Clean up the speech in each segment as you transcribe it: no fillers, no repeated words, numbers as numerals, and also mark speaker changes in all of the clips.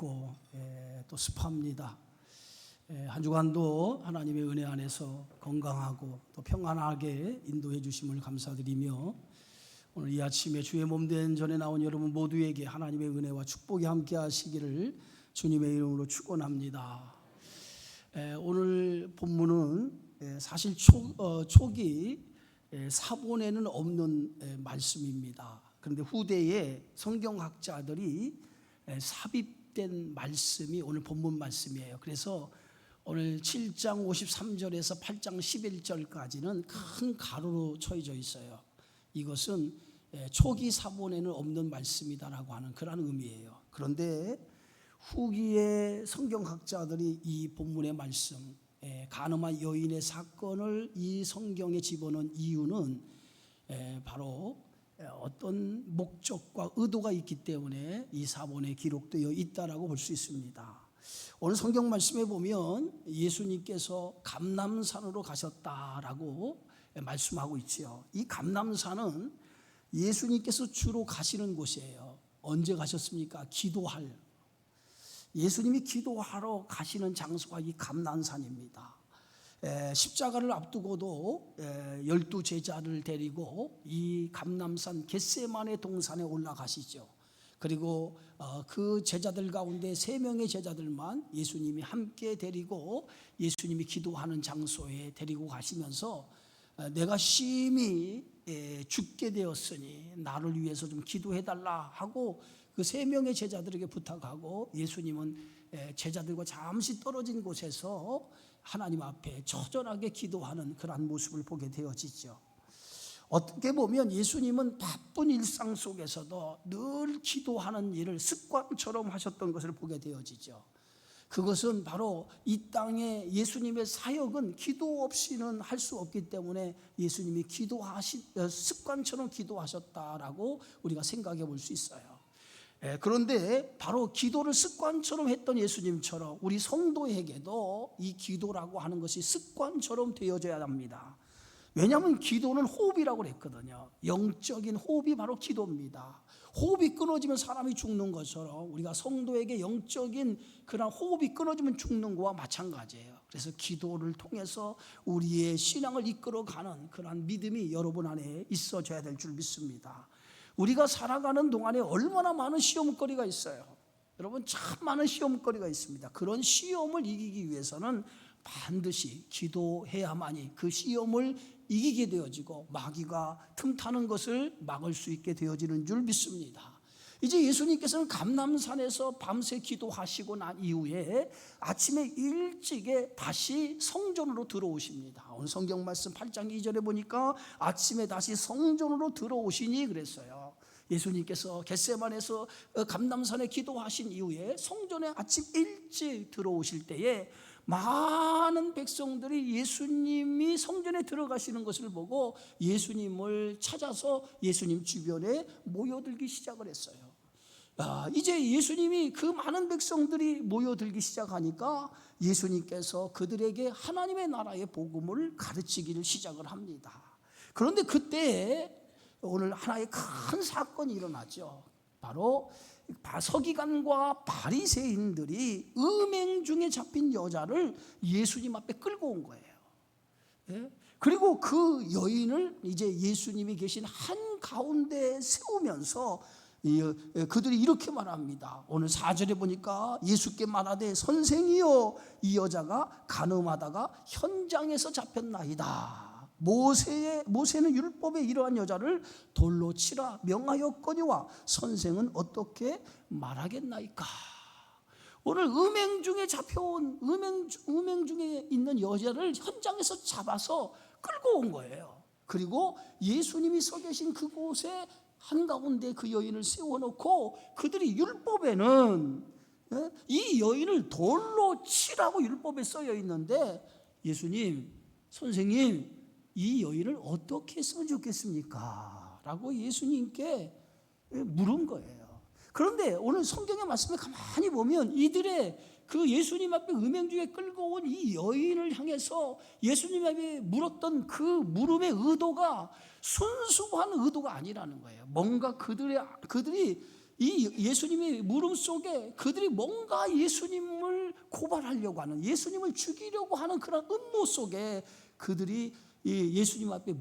Speaker 1: 덥고 또 습합니다. 한 주간도 하나님의 은혜 안에서 건강하고 또 평안하게 인도해 주심을 감사드리며 오늘 이 아침에 주의 몸된 전에 나온 여러분 모두에게 하나님의 은혜와 축복이 함께 하시기를 주님의 이름으로 축원합니다. 오늘 본문은 사실 초기 사본에는 없는 말씀입니다. 그런데 후대에 성경학자들이 삽입된 말씀이 오늘 본문 말씀이에요. 그래서 오늘 7장 53절에서 8장 11절까지는 큰 가로로 쳐져 있어요. 이것은 초기 사본에는 없는 말씀이다라고 하는 그런 의미예요. 그런데 후기의 성경학자들이 이 본문의 말씀, 가늠한 여인의 사건을 이 성경에 집어넣은 이유는 바로 어떤 목적과 의도가 있기 때문에 이 사본에 기록되어 있다라고 볼 수 있습니다. 오늘 성경 말씀에 보면 예수님께서 감람산으로 가셨다라고 말씀하고 있지요. 이 감람산은 예수님께서 주로 가시는 곳이에요. 언제 가셨습니까? 기도할. 예수님이 기도하러 가시는 장소가 이 감람산입니다. 십자가를 앞두고도 12 제자를 데리고 이 감람산 겟세마네 동산에 올라가시죠. 그리고 그 제자들 가운데 3명의 제자들만 예수님이 함께 데리고 예수님이 기도하는 장소에 데리고 가시면서 내가 심히 죽게 되었으니 나를 위해서 좀 기도해달라 하고 그 3명의 제자들에게 부탁하고 예수님은 제자들과 잠시 떨어진 곳에서 하나님 앞에 처절하게 기도하는 그러한 모습을 보게 되어지죠. 어떻게 보면 예수님은 바쁜 일상 속에서도 늘 기도하는 일을 습관처럼 하셨던 것을 보게 되어지죠. 그것은 바로 이 땅에 예수님의 사역은 기도 없이는 할 수 없기 때문에 예수님이 습관처럼 기도하셨다라고 우리가 생각해 볼 수 있어요. 그런데 바로 기도를 습관처럼 했던 예수님처럼 우리 성도에게도 이 기도라고 하는 것이 습관처럼 되어져야 합니다. 왜냐하면 기도는 호흡이라고 그랬거든요. 영적인 호흡이 바로 기도입니다. 호흡이 끊어지면 사람이 죽는 것처럼 우리가 성도에게 영적인 그런 호흡이 끊어지면 죽는 것과 마찬가지예요. 그래서 기도를 통해서 우리의 신앙을 이끌어가는 그런 믿음이 여러분 안에 있어져야 될 줄 믿습니다. 우리가 살아가는 동안에 얼마나 많은 시험거리가 있어요. 여러분 참 많은 시험거리가 있습니다. 그런 시험을 이기기 위해서는 반드시 기도해야만이 그 시험을 이기게 되어지고 마귀가 틈타는 것을 막을 수 있게 되어지는 줄 믿습니다. 이제 예수님께서는 감람산에서 밤새 기도하시고 난 이후에 아침에 일찍에 다시 성전으로 들어오십니다. 오늘 성경 말씀 8장 2절에 보니까 아침에 다시 성전으로 들어오시니 그랬어요. 예수님께서 겟세마네에서 감람산에 기도하신 이후에 성전에 아침 일찍 들어오실 때에 많은 백성들이 예수님이 성전에 들어가시는 것을 보고 예수님을 찾아서 예수님 주변에 모여들기 시작을 했어요. 이제 예수님이 그 많은 백성들이 모여들기 시작하니까 예수님께서 그들에게 하나님의 나라의 복음을 가르치기를 시작을 합니다. 그런데 그때 오늘 하나의 큰 사건이 일어나죠. 바로 서기관과 바리새인들이 음행 중에 잡힌 여자를 예수님 앞에 끌고 온 거예요. 그리고 그 여인을 이제 예수님이 계신 한가운데 세우면서 그들이 이렇게 말합니다. 오늘 4절에 보니까 예수께 말하되 선생이여 이 여자가 간음하다가 현장에서 잡혔나이다. 모세는 율법에 이러한 여자를 돌로 치라 명하였거니와 선생은 어떻게 말하겠나이까. 오늘 음행 중에 잡혀온 음행 중에 있는 여자를 현장에서 잡아서 끌고 온 거예요. 그리고 예수님이 서 계신 그곳에 한가운데 그 여인을 세워놓고 그들이 율법에는 이 여인을 돌로 치라고 율법에 써여 있는데 예수님, 선생님 이 여인을 어떻게 했으면 좋겠습니까? 라고 예수님께 물은 거예요. 그런데 오늘 성경의 말씀을 가만히 보면 이들의 그 예수님 앞에 음행 중에 끌고 온 이 여인을 향해서 예수님 앞에 물었던 그 물음의 의도가 순수한 의도가 아니라는 거예요. 뭔가 그들이 이 예수님의 물음 속에 그들이 뭔가 예수님을 고발하려고 하는, 예수님을 죽이려고 하는 그런 음모 속에 그들이 이 예수님 앞에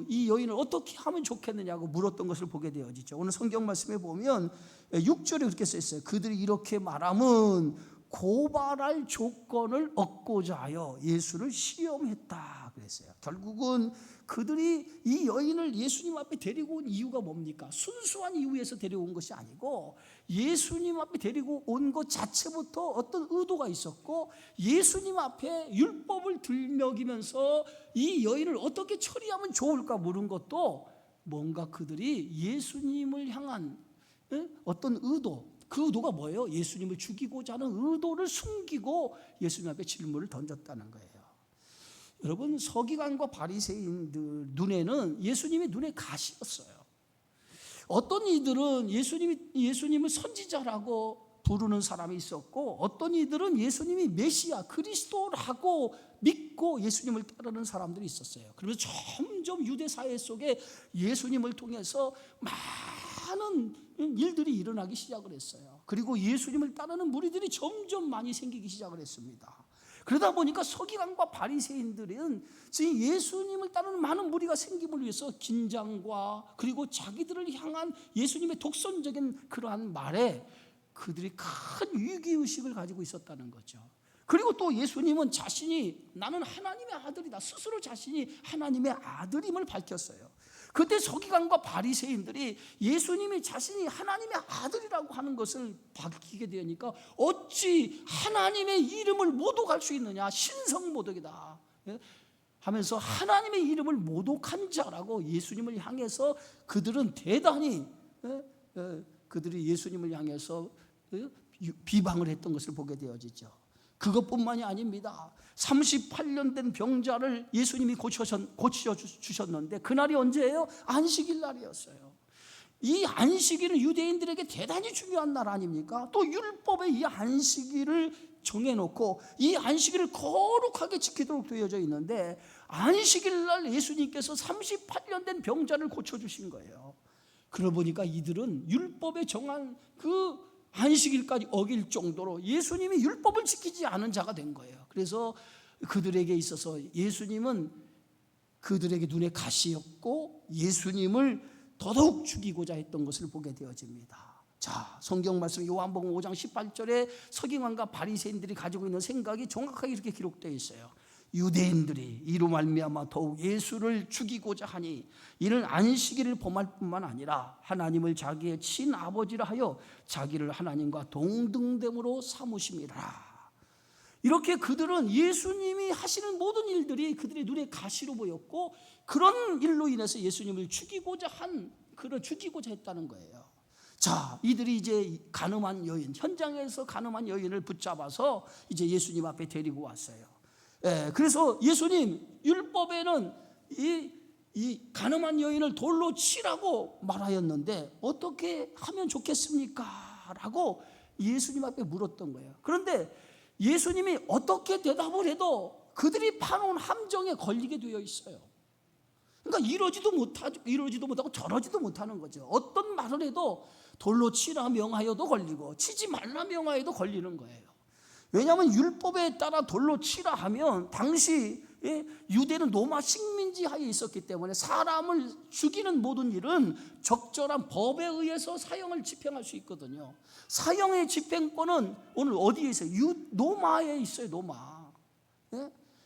Speaker 1: 이 여인을 어떻게 하면 좋겠느냐고 물었던 것을 보게 되어지죠. 오늘 성경 말씀에 보면 6절에 그렇게 써 있어요. 그들이 이렇게 말하면 고발할 조건을 얻고자 하여 예수를 시험했다 그랬어요. 결국은 그들이 이 여인을 예수님 앞에 데리고 온 이유가 뭡니까? 순수한 이유에서 데려온 것이 아니고 예수님 앞에 데리고 온 것 자체부터 어떤 의도가 있었고, 예수님 앞에 율법을 들먹이면서 이 여인을 어떻게 처리하면 좋을까 물은 것도 뭔가 그들이 예수님을 향한 어떤 의도, 그 의도가 뭐예요? 예수님을 죽이고자 하는 의도를 숨기고 예수님 앞에 질문을 던졌다는 거예요. 여러분, 서기관과 바리새인들 눈에는 예수님이 눈에 가시였어요. 어떤 이들은 예수님을 선지자라고 부르는 사람이 있었고, 어떤 이들은 예수님이 메시아 그리스도라고 믿고 예수님을 따르는 사람들이 있었어요. 그러면서 점점 유대 사회 속에 예수님을 통해서 많은 일들이 일어나기 시작을 했어요. 그리고 예수님을 따르는 무리들이 점점 많이 생기기 시작을 했습니다. 그러다 보니까 서기관과 바리새인들은 예수님을 따르는 많은 무리가 생김을 위해서 긴장과 그리고 자기들을 향한 예수님의 독선적인 그러한 말에 그들이 큰 위기의식을 가지고 있었다는 거죠. 그리고 또 예수님은 자신이 나는 하나님의 아들이다, 스스로 자신이 하나님의 아들임을 밝혔어요. 그때 서기관과 바리새인들이 예수님이 자신이 하나님의 아들이라고 하는 것을 밝히게 되니까 어찌 하나님의 이름을 모독할 수 있느냐, 신성모독이다 하면서 하나님의 이름을 모독한 자라고 예수님을 향해서 그들은 대단히 그들이 예수님을 향해서 비방을 했던 것을 보게 되어지죠. 그것뿐만이 아닙니다. 38년 된 병자를 예수님이 고쳐주셨는데 그날이 언제예요? 안식일 날이었어요. 이 안식일은 유대인들에게 대단히 중요한 날 아닙니까? 또 율법에 이 안식일을 정해놓고 이 안식일을 거룩하게 지키도록 되어져 있는데, 안식일 날 예수님께서 38년 된 병자를 고쳐주신 거예요. 그러고 보니까 이들은 율법에 정한 그 안식일까지 어길 정도로 예수님이 율법을 지키지 않은 자가 된 거예요. 그래서 그들에게 있어서 예수님은 그들에게 눈에 가시였고 예수님을 더더욱 죽이고자 했던 것을 보게 되어집니다. 자, 성경 말씀 요한복음 5장 18절에 서기관과 바리새인들이 가지고 있는 생각이 정확하게 이렇게 기록되어 있어요. 유대인들이 이로 말미암아 더욱 예수를 죽이고자 하니 이는 안식일을 범할 뿐만 아니라 하나님을 자기의 친아버지라 하여 자기를 하나님과 동등됨으로 삼으심이라. 이렇게 그들은 예수님이 하시는 모든 일들이 그들의 눈에 가시로 보였고, 그런 일로 인해서 예수님을 죽이고자 했다는 거예요. 자, 이들이 이제 간음한 여인, 현장에서 간음한 여인을 붙잡아서 이제 예수님 앞에 데리고 왔어요. 그래서 예수님, 율법에는 이 간음한 여인을 돌로 치라고 말하였는데 어떻게 하면 좋겠습니까? 라고 예수님 앞에 물었던 거예요. 그런데 예수님이 어떻게 대답을 해도 그들이 파놓은 함정에 걸리게 되어 있어요. 그러니까 이러지도 못하고 저러지도 못하는 거죠. 어떤 말을 해도 돌로 치라 명하여도 걸리고 치지 말라 명하여도 걸리는 거예요. 왜냐하면 율법에 따라 돌로 치라 하면 당시 유대는 로마 식민지 하에 있었기 때문에 사람을 죽이는 모든 일은 적절한 법에 의해서 사형을 집행할 수 있거든요. 사형의 집행권은 오늘 어디에 있어요? 로마에 있어요. 로마.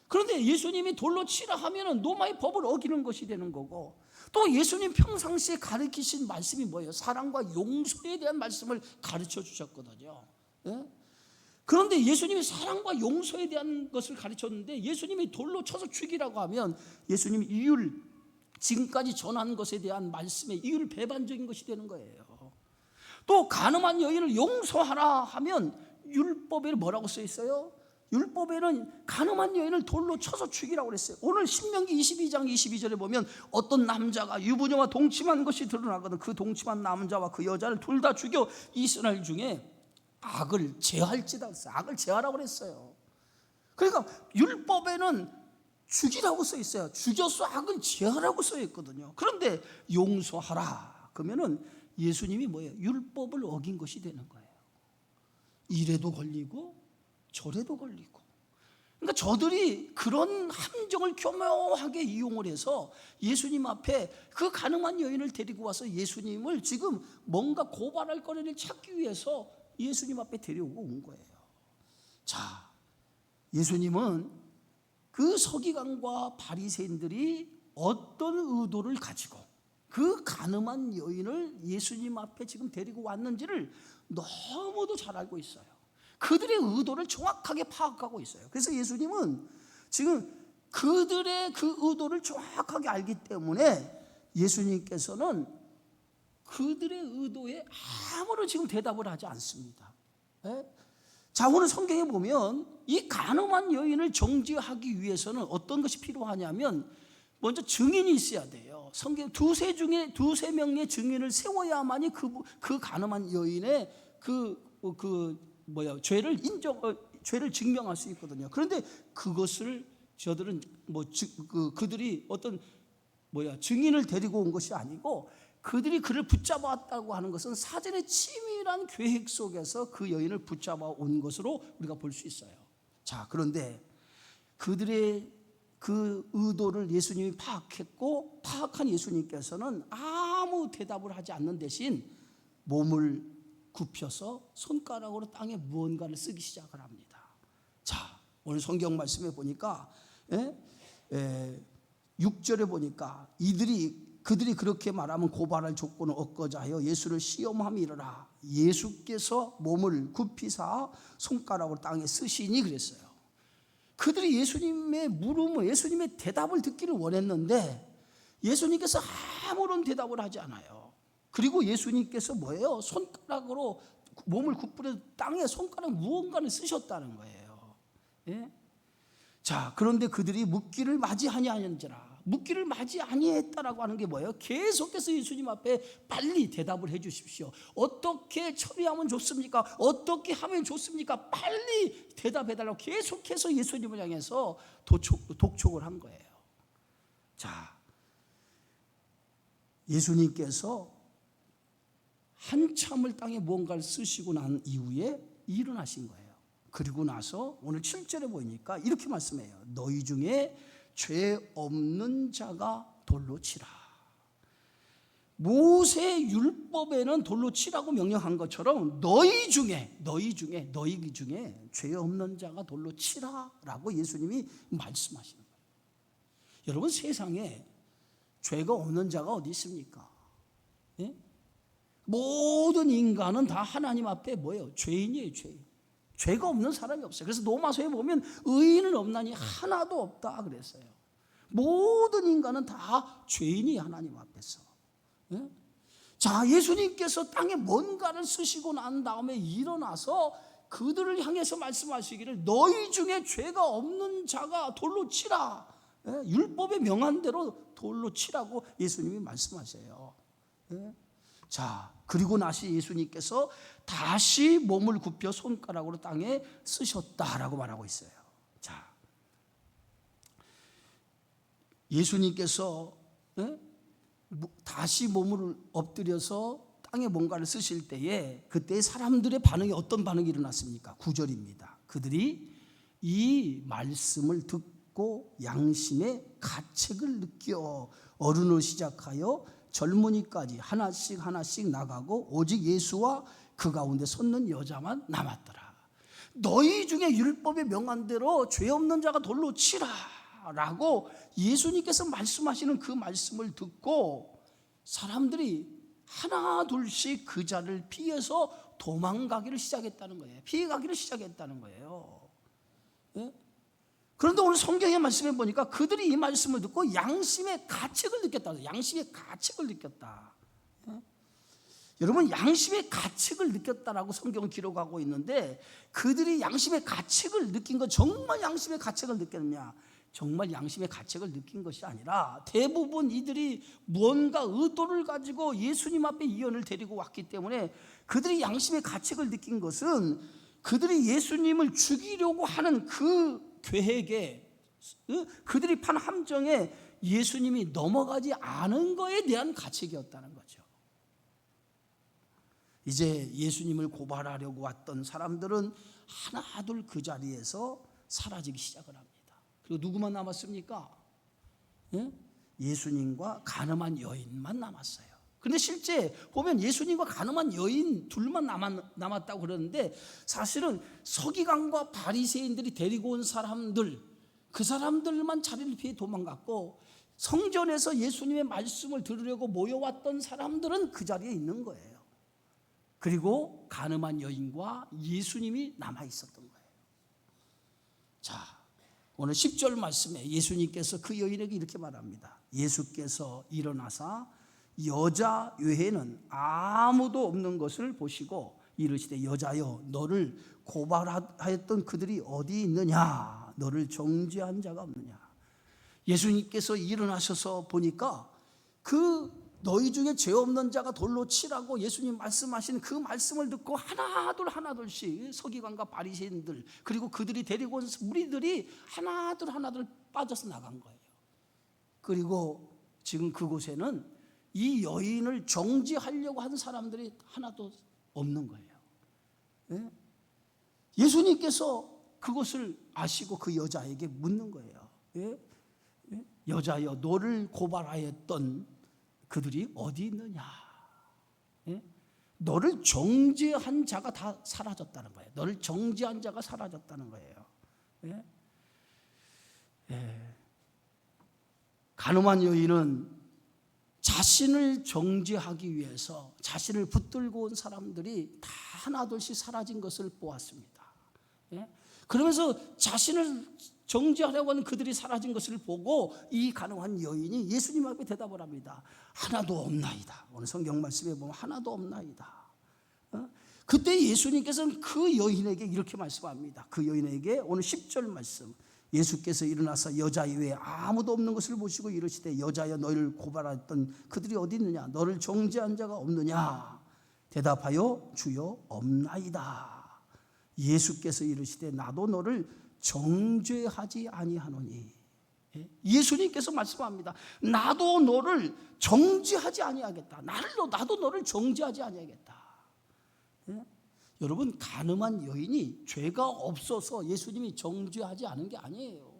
Speaker 1: 그런데 예수님이 돌로 치라 하면 로마의 법을 어기는 것이 되는 거고, 또 예수님 평상시에 가르치신 말씀이 뭐예요? 사랑과 용서에 대한 말씀을 가르쳐 주셨거든요. 그런데 예수님이 사랑과 용서에 대한 것을 가르쳤는데 예수님이 돌로 쳐서 죽이라고 하면 예수님이 지금까지 전한 것에 대한 말씀의 이율 배반적인 것이 되는 거예요. 또 간음한 여인을 용서하라 하면 율법에 뭐라고 써 있어요? 율법에는 간음한 여인을 돌로 쳐서 죽이라고 그랬어요. 오늘 신명기 22장 22절에 보면 어떤 남자가 유부녀와 동침한 것이 드러나거든 그 동침한 남자와 그 여자를 둘 다 죽여 이스라엘 중에 악을 제할지다 그랬어요. 악을 제하라고 그랬어요. 그러니까 율법에는 죽이라고 써 있어요. 죽여서 악을 제하라고 써 있거든요. 그런데 용서하라 그러면은 예수님이 뭐예요? 율법을 어긴 것이 되는 거예요. 이래도 걸리고 저래도 걸리고. 그러니까 저들이 그런 함정을 교묘하게 이용을 해서 예수님 앞에 그 가늠한 여인을 데리고 와서 예수님을 지금 뭔가 고발할 거리를 찾기 위해서 예수님 앞에 데려오고 온 거예요. 자, 예수님은 그 서기관과 바리새인들이 어떤 의도를 가지고 그 가늠한 여인을 예수님 앞에 지금 데리고 왔는지를 너무도 잘 알고 있어요. 그들의 의도를 정확하게 파악하고 있어요. 그래서 예수님은 지금 그들의 그 의도를 정확하게 알기 때문에 예수님께서는 그들의 의도에 아무런 지금 대답을 하지 않습니다. 자, 오늘 성경에 보면 이 가늠한 여인을 정죄하기 위해서는 어떤 것이 필요하냐면 먼저 증인이 있어야 돼요. 성경 두세 명의 증인을 세워야만이 그 가늠한 여인의 죄를 증명할 수 있거든요. 그런데 그것을 저들은 그들이 어떤 증인을 데리고 온 것이 아니고 그들이 그를 붙잡았다고 하는 것은 사전에 치밀한 계획 속에서 그 여인을 붙잡아 온 것으로 우리가 볼 수 있어요. 자, 그런데 그들의 그 의도를 예수님이 파악했고 파악한 예수님께서는 아무 대답을 하지 않는 대신 몸을 굽혀서 손가락으로 땅에 무언가를 쓰기 시작을 합니다. 자, 오늘 성경 말씀에 보니까 6절에 보니까 그들이 그렇게 말하면 고발할 조건을 얻고자 하여 예수를 시험함이라. 예수께서 몸을 굽히사 손가락으로 땅에 쓰시니 그랬어요. 그들이 예수님의 물음을, 예수님의 대답을 듣기를 원했는데 예수님께서 아무런 대답을 하지 않아요. 그리고 예수님께서 뭐예요? 손가락으로 몸을 굽히려 땅에 손가락 무언가를 쓰셨다는 거예요. 예? 자, 그런데 그들이 묻기를 맞이 아니하는지라. 묻기를 맞이 아니했다라고 하는 게 뭐예요? 계속해서 예수님 앞에 빨리 대답을 해 주십시오. 어떻게 처리하면 좋습니까? 어떻게 하면 좋습니까? 빨리 대답해달라고 계속해서 예수님을 향해서 독촉을 한 거예요. 자, 예수님께서 한참을 땅에 무언가를 쓰시고 난 이후에 일어나신 거예요. 그리고 나서 오늘 7절에 보니까 이렇게 말씀해요. 너희 중에 죄 없는 자가 돌로 치라. 모세 율법에는 돌로 치라고 명령한 것처럼 너희 중에 죄 없는 자가 돌로 치라라고 예수님이 말씀하시는 거예요. 여러분, 세상에 죄가 없는 자가 어디 있습니까? 예? 모든 인간은 다 하나님 앞에 뭐예요? 죄인이에요, 죄인. 죄가 없는 사람이 없어요. 그래서 로마서에 보면 의인은 없나니 하나도 없다 그랬어요. 모든 인간은 다 죄인이 하나님 앞에서. 예? 자, 예수님께서 땅에 뭔가를 쓰시고 난 다음에 일어나서 그들을 향해서 말씀하시기를 너희 중에 죄가 없는 자가 돌로 치라. 예? 율법에 명한 대로 돌로 치라고 예수님이 말씀하세요. 예? 자, 그리고 나서 예수님께서 다시 몸을 굽혀 손가락으로 땅에 쓰셨다라고 말하고 있어요. 자, 예수님께서 다시 몸을 엎드려서 땅에 뭔가를 쓰실 때에 그때 사람들의 반응이 어떤 반응이 일어났습니까? 9절입니다. 그들이 이 말씀을 듣고 양심의 가책을 느껴 어른을 시작하여 젊은이까지 하나씩 나가고 오직 예수와 그 가운데 섰는 여자만 남았더라. 너희 중에 율법에 명한 대로 죄 없는 자가 돌로 치라 라고 예수님께서 말씀하시는 그 말씀을 듣고 사람들이 하나 둘씩 그 자를 피해서 도망가기를 시작했다는 거예요. 피해가기를 시작했다는 거예요. 예? 그런데 오늘 성경의 말씀에 보니까 그들이 이 말씀을 듣고 양심의 가책을 느꼈다. 양심의 가책을 느꼈다. 예? 여러분, 양심의 가책을 느꼈다라고 성경은 기록하고 있는데 그들이 양심의 가책을 느낀 건 정말 양심의 가책을 느꼈느냐? 정말 양심의 가책을 느낀 것이 아니라 대부분 이들이 무언가 의도를 가지고 예수님 앞에 이 여인을 데리고 왔기 때문에 그들이 양심의 가책을 느낀 것은 그들이 예수님을 죽이려고 하는 그 계획에, 그들이 판 함정에 예수님이 넘어가지 않은 것에 대한 가책이었다는 거죠. 이제 예수님을 고발하려고 왔던 사람들은 하나둘 그 자리에서 사라지기 시작을 합니다. 그리고 누구만 남았습니까? 예수님과 가늠한 여인만 남았어요. 그런데 실제 보면 예수님과 가늠한 여인 둘만 남았다고 그러는데, 사실은 서기관과 바리새인들이 데리고 온 사람들, 그 사람들만 자리를 피해 도망갔고, 성전에서 예수님의 말씀을 들으려고 모여왔던 사람들은 그 자리에 있는 거예요. 그리고 가늠한 여인과 예수님이 남아 있었던 거예요. 자, 오늘 10절 말씀에 예수님께서 그 여인에게 이렇게 말합니다. 예수께서 일어나사 여자 외에는 아무도 없는 것을 보시고 이르시되 여자여 너를 고발하였던 그들이 어디 있느냐? 너를 정죄한 자가 없느냐? 예수님께서 일어나셔서 보니까 그 너희 중에 죄 없는 자가 돌로 치라고 예수님 말씀하신 그 말씀을 듣고 하나둘씩 서기관과 바리새인들, 그리고 그들이 데리고 온 무리들이 하나둘 빠져서 나간 거예요. 그리고 지금 그곳에는 이 여인을 정죄하려고 한 사람들이 하나도 없는 거예요. 예수님께서 그것을 아시고 그 여자에게 묻는 거예요. 여자여 너를 고발하였던 그들이 어디 있느냐? 너를 정죄한 자가 다 사라졌다는 거예요. 너를 정죄한 자가 사라졌다는 거예요. 가늠한 여인은 자신을 정죄하기 위해서 자신을 붙들고 온 사람들이 다 하나둘씩 사라진 것을 보았습니다. 그러면서 자신을 정죄하려고 하는 그들이 사라진 것을 보고 이 가늠한 여인이 예수님 앞에 대답을 합니다. 하나도 없나이다. 오늘 성경 말씀에 보면 하나도 없나이다. 그때 예수님께서는 그 여인에게 이렇게 말씀합니다. 그 여인에게 오늘 10절 말씀, 예수께서 일어나서 여자 외에 아무도 없는 것을 보시고 이르시되 여자여 너희를 고발했던 그들이 어디 있느냐? 너를 정죄한 자가 없느냐? 대답하여 주여 없나이다. 예수께서 이르시되 나도 너를 정죄하지 아니하노니. 예수님께서 말씀합니다. 나도 너를 정죄하지 아니하겠다. 나도 너를 정죄하지 아니하겠다. 여러분, 가늠한 여인이 죄가 없어서 예수님이 정죄하지 않은 게 아니에요.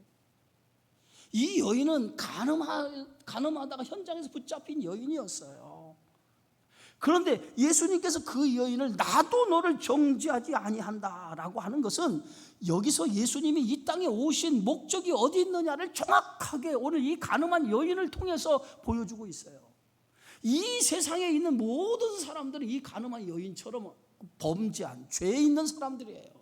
Speaker 1: 이 여인은 가늠하다가 현장에서 붙잡힌 여인이었어요. 그런데 예수님께서 그 여인을 나도 너를 정죄하지 아니한다라고 하는 것은 여기서 예수님이 이 땅에 오신 목적이 어디 있느냐를 정확하게 오늘 이 가늠한 여인을 통해서 보여주고 있어요. 이 세상에 있는 모든 사람들은 이 가늠한 여인처럼 범죄한 죄 있는 사람들이에요.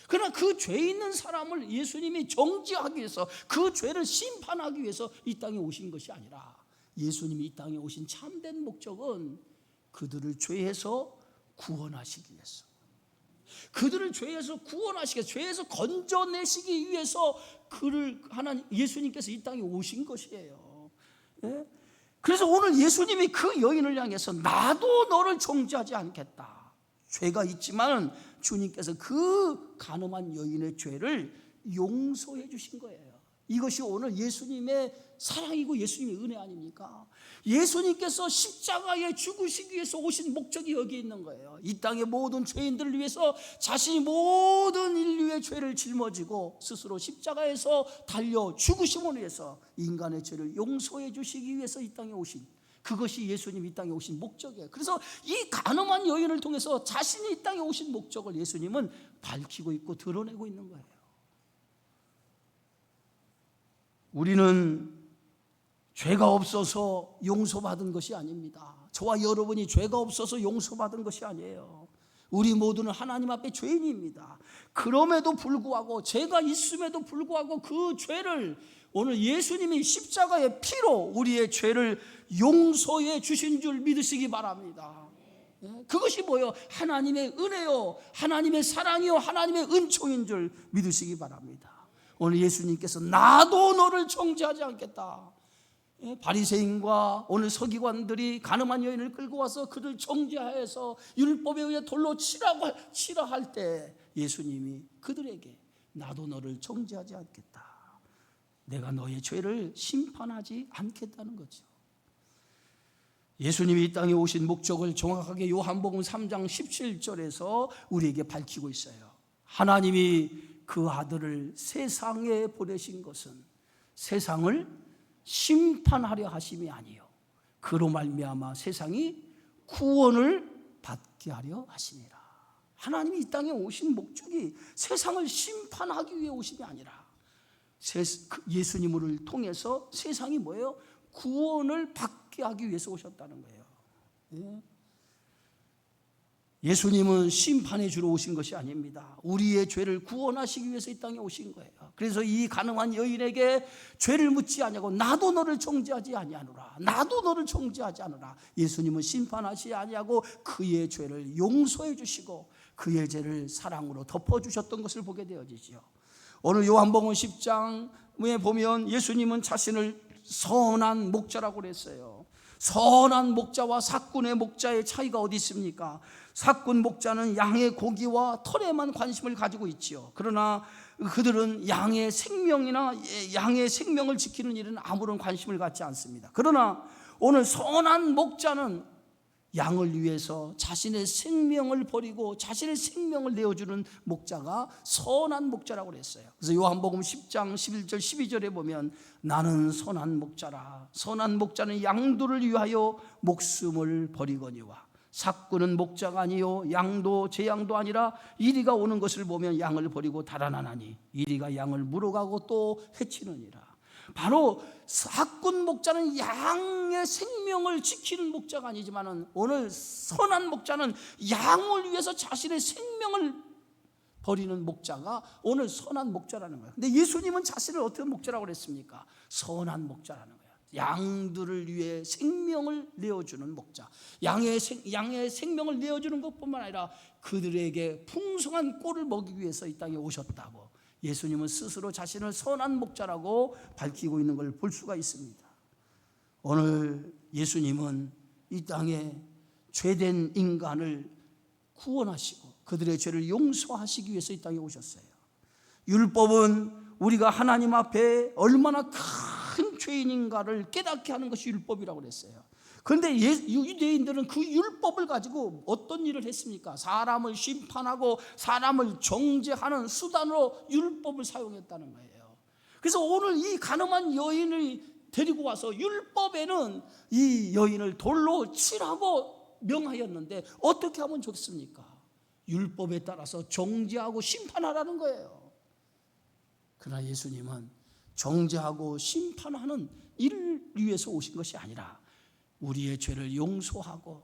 Speaker 1: 그러나 그 죄 있는 사람을 예수님이 정죄하기 위해서, 그 죄를 심판하기 위해서 이 땅에 오신 것이 아니라, 예수님이 이 땅에 오신 참된 목적은 그들을 죄에서 구원하시기 위해서, 그들을 죄에서 구원하시기 위해서, 죄에서 건져내시기 위해서 그를 예수님께서 이 땅에 오신 것이에요. 그래서 오늘 예수님이 그 여인을 향해서 나도 너를 정죄하지 않겠다. 죄가 있지만 주님께서 그 가늠한 여인의 죄를 용서해 주신 거예요. 이것이 오늘 예수님의 사랑이고 예수님의 은혜 아닙니까? 예수님께서 십자가에 죽으시기 위해서 오신 목적이 여기에 있는 거예요. 이 땅의 모든 죄인들을 위해서 자신이 모든 인류의 죄를 짊어지고 스스로 십자가에서 달려 죽으심을 위해서 인간의 죄를 용서해 주시기 위해서 이 땅에 오신, 그것이 예수님이 이 땅에 오신 목적이에요. 그래서 이 가늠한 여인을 통해서 자신이 이 땅에 오신 목적을 예수님은 밝히고 있고 드러내고 있는 거예요. 우리는 죄가 없어서 용서받은 것이 아닙니다. 저와 여러분이 죄가 없어서 용서받은 것이 아니에요. 우리 모두는 하나님 앞에 죄인입니다. 그럼에도 불구하고, 죄가 있음에도 불구하고 그 죄를 오늘 예수님이 십자가의 피로 우리의 죄를 용서해 주신 줄 믿으시기 바랍니다. 그것이 뭐요? 하나님의 은혜요, 하나님의 사랑이요, 하나님의 은총인 줄 믿으시기 바랍니다. 오늘 예수님께서 나도 너를 정죄하지 않겠다. 바리새인과 오늘 서기관들이 가늠한 여인을 끌고 와서 그를 정죄하여서 율법에 의해 돌로 치라 할 때 예수님이 그들에게 나도 너를 정죄하지 않겠다. 내가 너의 죄를 심판하지 않겠다는 거죠. 예수님이 이 땅에 오신 목적을 정확하게 요한복음 3장 17절에서 우리에게 밝히고 있어요. 하나님이 그 아들을 세상에 보내신 것은 세상을 심판하려 하심이 아니요 그로 말미암아 세상이 구원을 받게 하려 하시니라. 하나님이 이 땅에 오신 목적이 세상을 심판하기 위해 오심이 아니라 예수님을 통해서 세상이 뭐예요? 구원을 받게 하기 위해서 오셨다는 거예요. 예수님은 심판해 주러 오신 것이 아닙니다. 우리의 죄를 구원하시기 위해서 이 땅에 오신 거예요. 그래서 이 가늠한 여인에게 죄를 묻지 아니하고 나도 너를 정죄하지 아니하노라. 나도 너를 정죄하지 않으라. 예수님은 심판하지 아니하고 그의 죄를 용서해 주시고 그의 죄를 사랑으로 덮어주셨던 것을 보게 되어지죠. 오늘 요한복음 10장에 보면 예수님은 자신을 선한 목자라고 그랬어요. 선한 목자와 삭군의 목자의 차이가 어디 있습니까? 삭군 목자는 양의 고기와 털에만 관심을 가지고 있지요. 그러나 그들은 양의 생명이나 양의 생명을 지키는 일은 아무런 관심을 갖지 않습니다. 그러나 오늘 선한 목자는 양을 위해서 자신의 생명을 버리고 자신의 생명을 내어주는 목자가 선한 목자라고 그랬어요. 그래서 요한복음 10장 11절 12절에 보면 나는 선한 목자라. 선한 목자는 양들을 위하여 목숨을 버리거니와 삭구는 목자가 아니요 양도 제 양도 아니라 이리가 오는 것을 보면 양을 버리고 달아나나니 이리가 양을 물어가고 또 해치느니라. 바로 삭군 목자는 양의 생명을 지키는 목자가 아니지만 오늘 선한 목자는 양을 위해서 자신의 생명을 버리는 목자가 오늘 선한 목자라는 거예요. 근데 예수님은 자신을 어떤 목자라고 그랬습니까? 선한 목자라는 거예요. 양들을 위해 생명을 내어주는 목자. 양의 생명을 내어주는 것뿐만 아니라 그들에게 풍성한 꼴을 먹이기 위해서 이 땅에 오셨다고 예수님은 스스로 자신을 선한 목자라고 밝히고 있는 걸 볼 수가 있습니다. 오늘 예수님은 이 땅에 죄된 인간을 구원하시고 그들의 죄를 용서하시기 위해서 이 땅에 오셨어요. 율법은 우리가 하나님 앞에 얼마나 큰 죄인인가를 깨닫게 하는 것이 율법이라고 그랬어요. 그런데 유대인들은 그 율법을 가지고 어떤 일을 했습니까? 사람을 심판하고 사람을 정죄하는 수단으로 율법을 사용했다는 거예요. 그래서 오늘 이 가늠한 여인을 데리고 와서 율법에는 이 여인을 돌로 치라고 명하였는데 어떻게 하면 좋습니까? 율법에 따라서 정죄하고 심판하라는 거예요. 그러나 예수님은 정죄하고 심판하는 일을 위해서 오신 것이 아니라 우리의 죄를 용서하고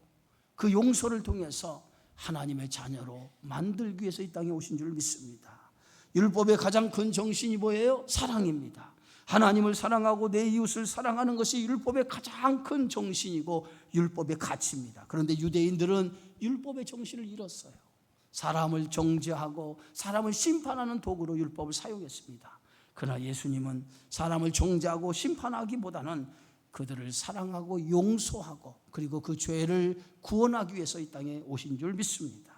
Speaker 1: 그 용서를 통해서 하나님의 자녀로 만들기 위해서 이 땅에 오신 줄 믿습니다. 율법의 가장 큰 정신이 뭐예요? 사랑입니다. 하나님을 사랑하고 내 이웃을 사랑하는 것이 율법의 가장 큰 정신이고 율법의 가치입니다. 그런데 유대인들은 율법의 정신을 잃었어요. 사람을 정죄하고 사람을 심판하는 도구로 율법을 사용했습니다. 그러나 예수님은 사람을 정죄하고 심판하기보다는 그들을 사랑하고 용서하고 그리고 그 죄를 구원하기 위해서 이 땅에 오신 줄 믿습니다.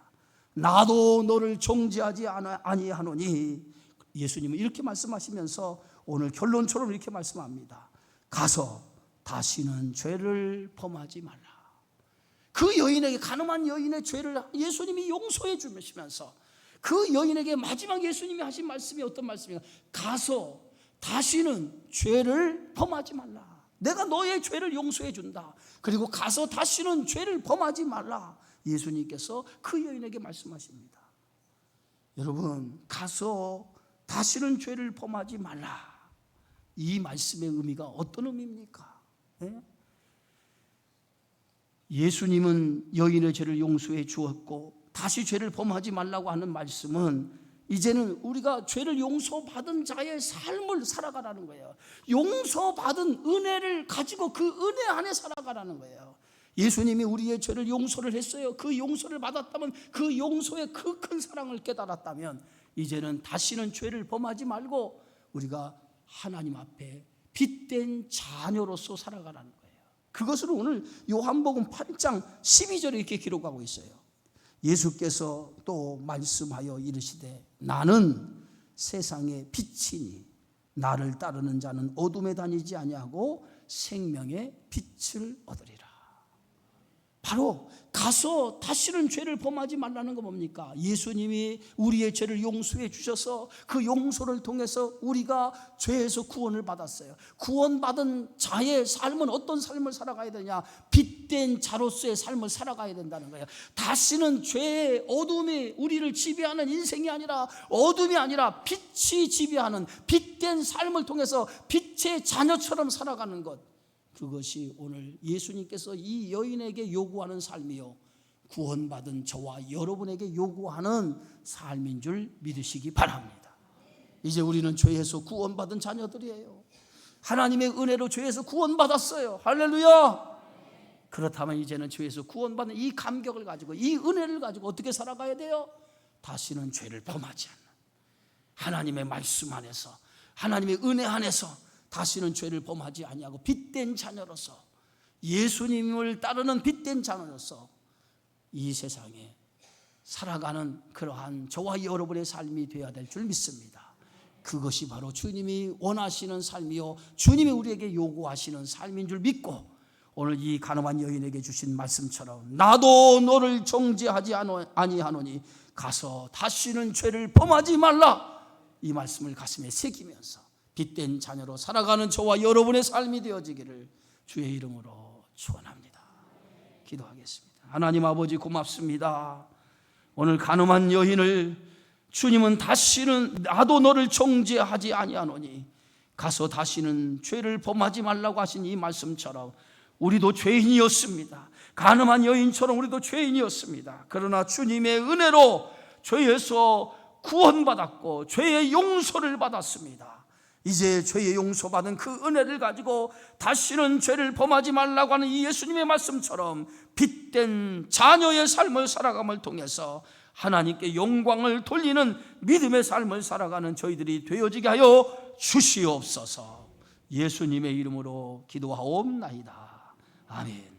Speaker 1: 나도 너를 정죄하지 아니하노니 예수님은 이렇게 말씀하시면서 오늘 결론처럼 이렇게 말씀합니다. 가서 다시는 죄를 범하지 말라. 그 여인에게 가늠한 여인의 죄를 예수님이 용서해 주시면서 그 여인에게 마지막 예수님이 하신 말씀이 어떤 말씀인가? 가서 다시는 죄를 범하지 말라. 내가 너의 죄를 용서해 준다. 그리고 가서 다시는 죄를 범하지 말라. 예수님께서 그 여인에게 말씀하십니다. 여러분, 가서 다시는 죄를 범하지 말라. 이 말씀의 의미가 어떤 의미입니까? 예수님은 여인의 죄를 용서해 주었고 다시 죄를 범하지 말라고 하는 말씀은 이제는 우리가 죄를 용서받은 자의 삶을 살아가라는 거예요. 용서받은 은혜를 가지고 그 은혜 안에 살아가라는 거예요. 예수님이 우리의 죄를 용서를 했어요. 그 용서를 받았다면 그 용서의 그 큰 사랑을 깨달았다면 이제는 다시는 죄를 범하지 말고 우리가 하나님 앞에 빛된 자녀로서 살아가라는 거예요. 그것을 오늘 요한복음 8장 12절에 이렇게 기록하고 있어요. 예수께서 또 말씀하여 이르시되 나는 세상의 빛이니 나를 따르는 자는 어둠에 다니지 아니하고 생명의 빛을 얻으리라. 바로 가서 다시는 죄를 범하지 말라는 거 뭡니까? 예수님이 우리의 죄를 용서해 주셔서 그 용서를 통해서 우리가 죄에서 구원을 받았어요. 구원받은 자의 삶은 어떤 삶을 살아가야 되냐? 빛된 자로서의 삶을 살아가야 된다는 거예요. 다시는 죄의 어둠이 우리를 지배하는 인생이 아니라, 어둠이 아니라 빛이 지배하는 빛된 삶을 통해서 빛의 자녀처럼 살아가는 것, 그것이 오늘 예수님께서 이 여인에게 요구하는 삶이요, 구원받은 저와 여러분에게 요구하는 삶인 줄 믿으시기 바랍니다. 이제 우리는 죄에서 구원받은 자녀들이에요. 하나님의 은혜로 죄에서 구원받았어요. 할렐루야. 그렇다면 이제는 죄에서 구원받는 이 감격을 가지고, 이 은혜를 가지고 어떻게 살아가야 돼요? 다시는 죄를 범하지 않는, 하나님의 말씀 안에서, 하나님의 은혜 안에서 다시는 죄를 범하지 아니하고 빛된 자녀로서, 예수님을 따르는 빛된 자녀로서 이 세상에 살아가는 그러한 저와 여러분의 삶이 되어야 될 줄 믿습니다. 그것이 바로 주님이 원하시는 삶이요, 주님이 우리에게 요구하시는 삶인 줄 믿고, 오늘 이 가늠한 여인에게 주신 말씀처럼 나도 너를 정죄하지 아니하노니 가서 다시는 죄를 범하지 말라, 이 말씀을 가슴에 새기면서 빛된 자녀로 살아가는 저와 여러분의 삶이 되어지기를 주의 이름으로 축원합니다. 기도하겠습니다. 하나님 아버지, 고맙습니다. 오늘 가늠한 여인을 주님은 다시는 나도 너를 정죄하지 아니하노니 가서 다시는 죄를 범하지 말라고 하신 이 말씀처럼 우리도 죄인이었습니다. 가늠한 여인처럼 우리도 죄인이었습니다. 그러나 주님의 은혜로 죄에서 구원받았고 죄의 용서를 받았습니다. 이제 죄의 용서받은 그 은혜를 가지고 다시는 죄를 범하지 말라고 하는 이 예수님의 말씀처럼 빛된 자녀의 삶을 살아감을 통해서 하나님께 영광을 돌리는 믿음의 삶을 살아가는 저희들이 되어지게 하여 주시옵소서. 예수님의 이름으로 기도하옵나이다. 아멘.